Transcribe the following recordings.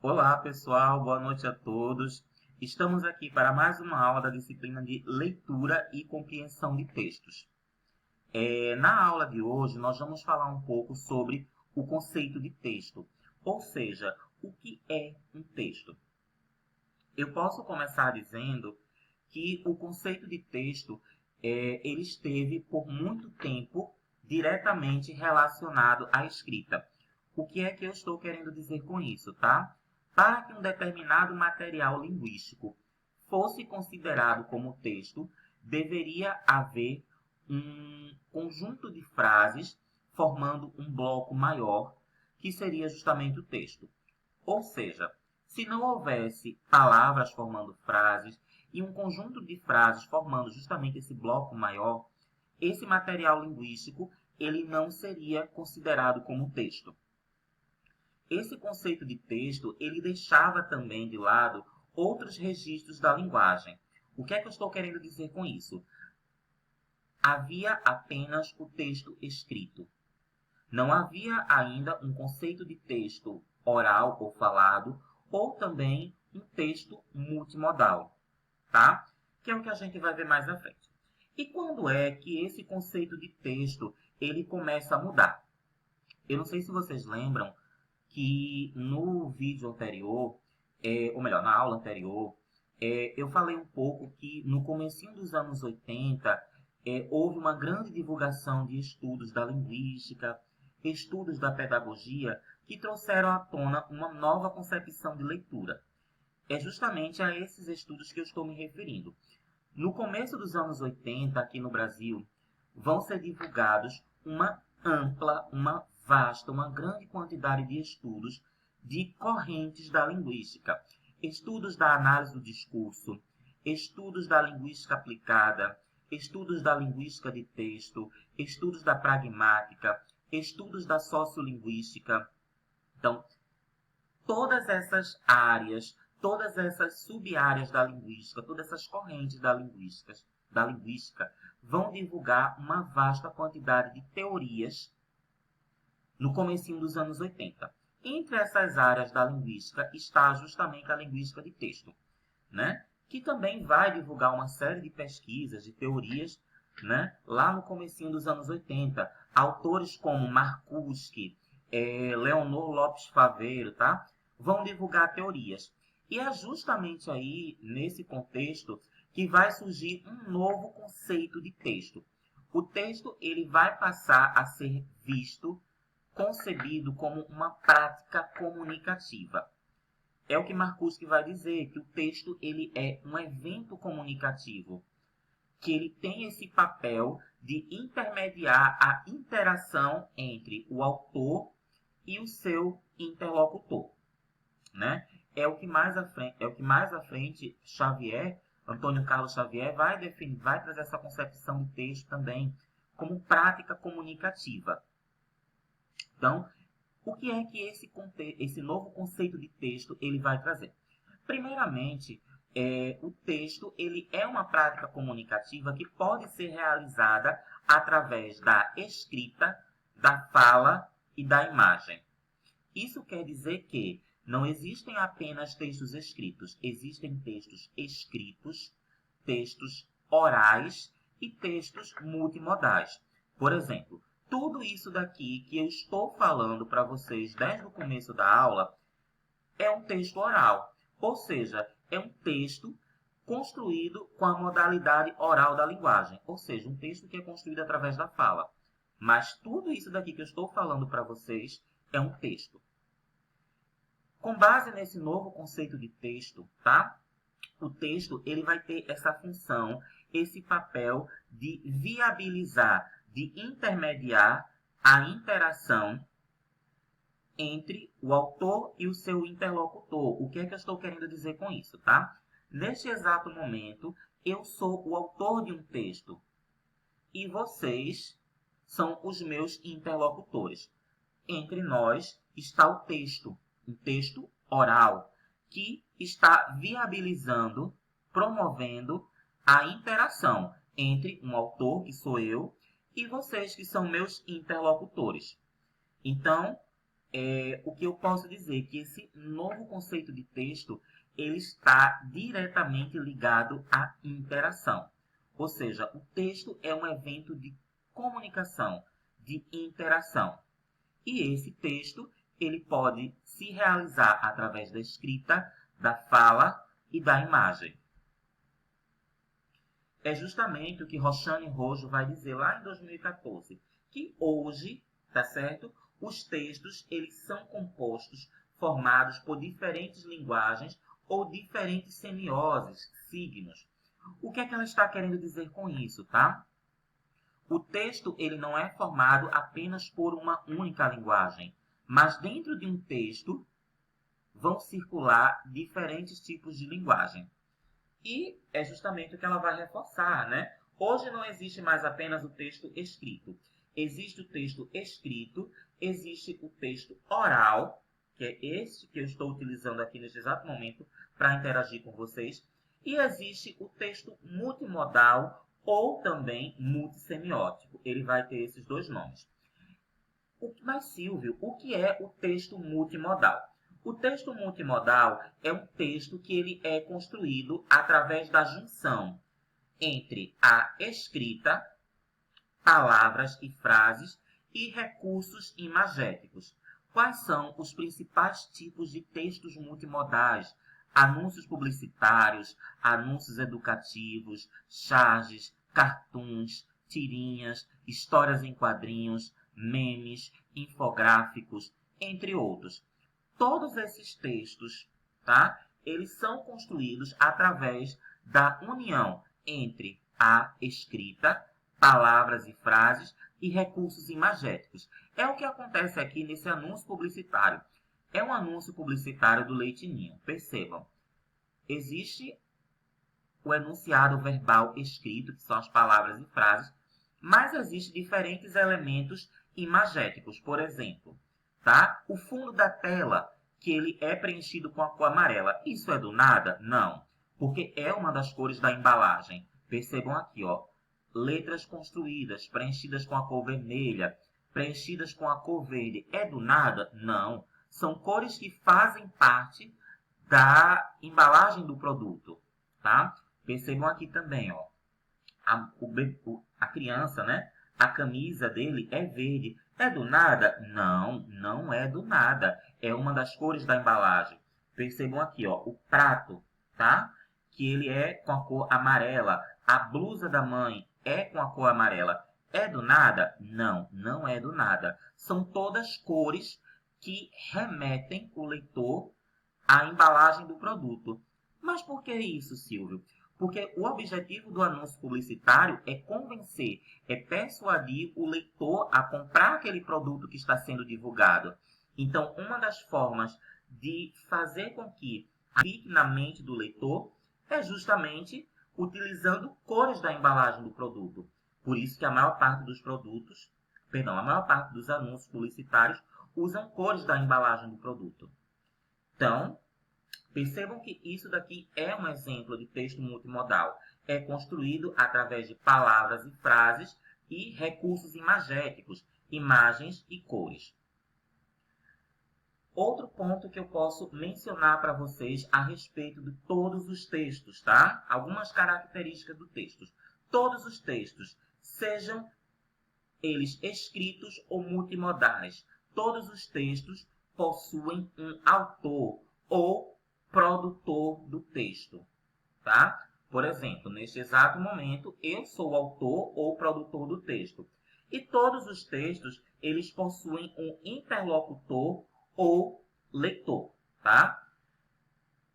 Olá, pessoal, boa noite a todos. Estamos aqui para mais uma aula da disciplina de leitura e compreensão de textos. Na aula de hoje, nós vamos falar um pouco sobre o conceito de texto, ou seja, o que é um texto. Eu posso começar dizendo que o conceito de texto ele esteve por muito tempo diretamente relacionado à escrita. O que é que eu estou querendo dizer com isso, tá? Para que um determinado material linguístico fosse considerado como texto, deveria haver um conjunto de frases formando um bloco maior, que seria justamente o texto. Ou seja, se não houvesse palavras formando frases e um conjunto de frases formando justamente esse bloco maior, esse material linguístico ele não seria considerado como texto. Esse conceito de texto ele deixava também de lado outros registros da linguagem. O que é que eu estou querendo dizer com isso? Havia apenas o texto escrito. Não havia ainda um conceito de texto oral ou falado, ou também um texto multimodal, tá? Que é o que a gente vai ver mais à frente. E quando é que esse conceito de texto ele começa a mudar? Eu não sei se vocês lembram que no vídeo anterior, ou melhor, na aula anterior, eu falei um pouco que no comecinho dos anos 80, houve uma grande divulgação de estudos da linguística, estudos da pedagogia, que trouxeram à tona uma nova concepção de leitura. É justamente a esses estudos que eu estou me referindo. No começo dos anos 80, aqui no Brasil, vão ser divulgados uma ampla, uma vasta, uma grande quantidade de estudos de correntes da linguística. Estudos da análise do discurso, estudos da linguística aplicada, estudos da linguística de texto, estudos da pragmática, estudos da sociolinguística. Então, todas essas áreas, todas essas sub-áreas da linguística, todas essas correntes da linguística vão divulgar uma vasta quantidade de teorias no comecinho dos anos 80. Entre essas áreas da linguística está justamente a linguística de texto, né? Que também vai divulgar uma série de pesquisas, de teorias, né? Lá no comecinho dos anos 80. Autores como Marcuski, Leonor Lopes Faveiro, tá? Vão divulgar teorias. E é justamente aí, nesse contexto, que vai surgir um novo conceito de texto. O texto ele vai passar a ser visto, concebido como uma prática comunicativa. É o que Marcuski vai dizer, que o texto ele é um evento comunicativo, que ele tem esse papel de intermediar a interação entre o autor e o seu interlocutor, né? É o que mais à frente Xavier, Antônio Carlos Xavier vai definir, vai trazer essa concepção de texto também como prática comunicativa. Então, o que é que esse novo conceito de texto ele vai trazer? Primeiramente, o texto ele é uma prática comunicativa que pode ser realizada através da escrita, da fala e da imagem. Isso quer dizer que não existem apenas textos escritos, existem textos escritos, textos orais e textos multimodais. Por exemplo, tudo isso daqui que eu estou falando para vocês desde o começo da aula é um texto oral, ou seja, é um texto construído com a modalidade oral da linguagem, ou seja, um texto que é construído através da fala. Mas tudo isso daqui que eu estou falando para vocês é um texto. Com base nesse novo conceito de texto, tá? O texto ele vai ter essa função, esse papel de viabilizar, de intermediar a interação entre o autor e o seu interlocutor. O que é que eu estou querendo dizer com isso, tá? Neste exato momento, eu sou o autor de um texto e vocês são os meus interlocutores. Entre nós está o texto, um texto oral, que está viabilizando, promovendo a interação entre um autor, que sou eu, e vocês, que são meus interlocutores. Então, o que eu posso dizer que esse novo conceito de texto ele está diretamente ligado à interação. Ou seja, o texto é um evento de comunicação, de interação. E esse texto ele pode se realizar através da escrita, da fala e da imagem. É justamente o que Roxane Rojo vai dizer lá em 2014, que hoje, tá certo? Os textos, eles são compostos, formados por diferentes linguagens ou diferentes semioses, signos. O que é que ela está querendo dizer com isso, tá? O texto, ele não é formado apenas por uma única linguagem, mas dentro de um texto vão circular diferentes tipos de linguagem. E é justamente o que ela vai reforçar, né? Hoje não existe mais apenas o texto escrito. Existe o texto escrito, existe o texto oral, que é este que eu estou utilizando aqui neste exato momento para interagir com vocês, e existe o texto multimodal ou também multissemiótico. Ele vai ter esses dois nomes. Mas, Silvio, o que é o texto multimodal? O texto multimodal é um texto que ele é construído através da junção entre a escrita, palavras e frases e recursos imagéticos. Quais são os principais tipos de textos multimodais? Anúncios publicitários, anúncios educativos, charges, cartoons, tirinhas, histórias em quadrinhos, memes, infográficos, entre outros. Todos esses textos, tá? Eles são construídos através da união entre a escrita, palavras e frases e recursos imagéticos. É o que acontece aqui nesse anúncio publicitário. É um anúncio publicitário do Leite Ninho. Percebam, existe o enunciado verbal escrito, que são as palavras e frases, mas existem diferentes elementos imagéticos. Por exemplo, tá? O fundo da tela, que ele é preenchido com a cor amarela. Isso é do nada? Não, porque é uma das cores da embalagem. Percebam aqui, ó, letras construídas, preenchidas com a cor vermelha, preenchidas com a cor verde. É do nada? Não. São cores que fazem parte da embalagem do produto, tá? Percebam aqui também, ó, a criança, né? A camisa dele é verde. É do nada? Não, não é do nada. É uma das cores da embalagem. Percebam aqui, ó, o prato, tá? Que ele é com a cor amarela. A blusa da mãe é com a cor amarela. É do nada? Não, não é do nada. São todas cores que remetem o leitor à embalagem do produto. Mas por que isso, Silvio? Porque o objetivo do anúncio publicitário é convencer, é persuadir o leitor a comprar aquele produto que está sendo divulgado. Então, uma das formas de fazer com que fique na mente do leitor é justamente utilizando cores da embalagem do produto. Por isso que a maior parte dos produtos, perdão, a maior parte dos anúncios publicitários usam cores da embalagem do produto. Então, percebam que isso daqui é um exemplo de texto multimodal. É construído através de palavras e frases e recursos imagéticos, imagens e cores. Outro ponto que eu posso mencionar para vocês a respeito de todos os textos, tá? Algumas características do texto. Todos os textos, sejam eles escritos ou multimodais, todos os textos possuem um autor ou produtor do texto, tá? Por exemplo, neste exato momento, eu sou o autor ou produtor do texto. E todos os textos, eles possuem um interlocutor ou leitor, tá?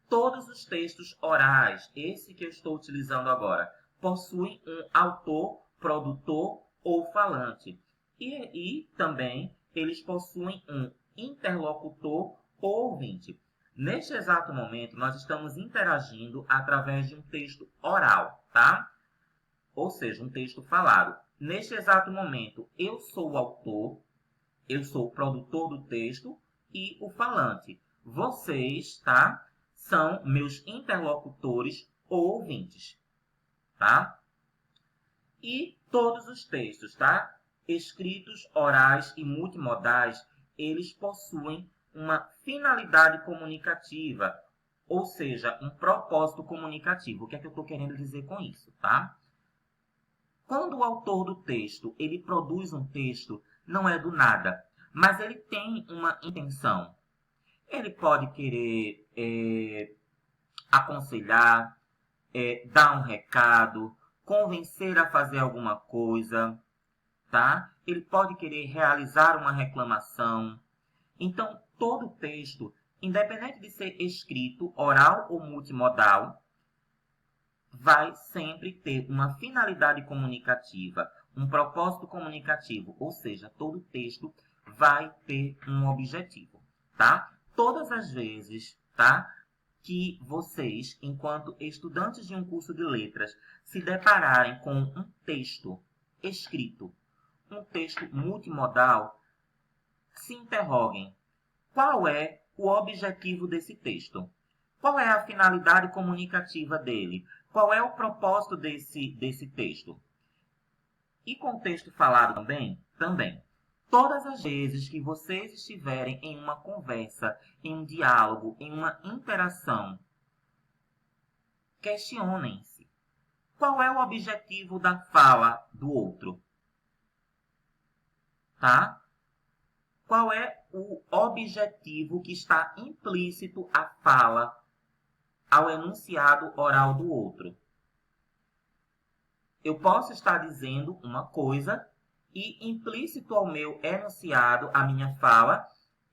Todos os textos orais, esse que eu estou utilizando agora, possuem um autor, produtor ou falante. E também eles possuem um interlocutor ou ouvinte. Neste exato momento, nós estamos interagindo através de um texto oral, tá? Ou seja, um texto falado. Neste exato momento, eu sou o autor, eu sou o produtor do texto e o falante. Vocês, tá? São meus interlocutores ou ouvintes, tá? E todos os textos, tá? Escritos, orais e multimodais, eles possuem uma finalidade comunicativa, ou seja, um propósito comunicativo. O que é que eu estou querendo dizer com isso, tá? Quando o autor do texto, ele produz um texto, não é do nada, mas ele tem uma intenção. Ele pode querer aconselhar, dar um recado, convencer a fazer alguma coisa, tá? Ele pode querer realizar uma reclamação. Então, todo texto, independente de ser escrito, oral ou multimodal, vai sempre ter uma finalidade comunicativa, um propósito comunicativo, ou seja, todo texto vai ter um objetivo, tá? Todas as vezes, tá, que vocês, enquanto estudantes de um curso de letras, se depararem com um texto escrito, um texto multimodal, se interroguem: qual é o objetivo desse texto? Qual é a finalidade comunicativa dele? Qual é o propósito desse texto? E com texto falado também. Todas as vezes que vocês estiverem em uma conversa, em um diálogo, em uma interação, questionem-se. Qual é o objetivo da fala do outro? Tá? Qual é o objetivo que está implícito à fala, ao enunciado oral do outro? Eu posso estar dizendo uma coisa e implícito ao meu enunciado, à minha fala,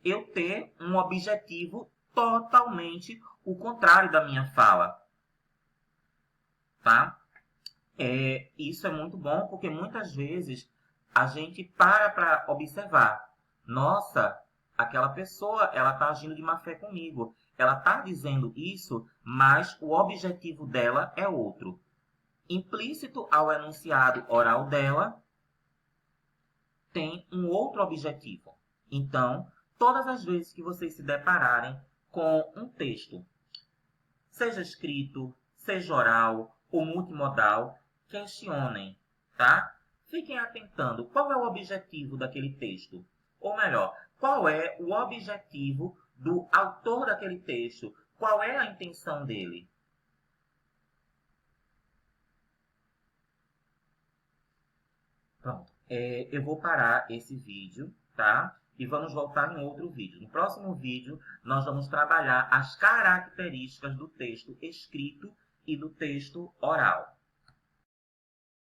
eu ter um objetivo totalmente o contrário da minha fala. Tá? Isso é muito bom porque muitas vezes a gente para observar. Nossa, aquela pessoa, ela está agindo de má fé comigo. Ela está dizendo isso, mas o objetivo dela é outro. Implícito ao enunciado oral dela, tem um outro objetivo. Então, todas as vezes que vocês se depararem com um texto, seja escrito, seja oral ou multimodal, questionem, tá? Fiquem atentando qual é o objetivo daquele texto. Ou melhor, qual é o objetivo do autor daquele texto? Qual é a intenção dele? Pronto. Eu vou parar esse vídeo, tá? E vamos voltar em outro vídeo. No próximo vídeo, nós vamos trabalhar as características do texto escrito e do texto oral.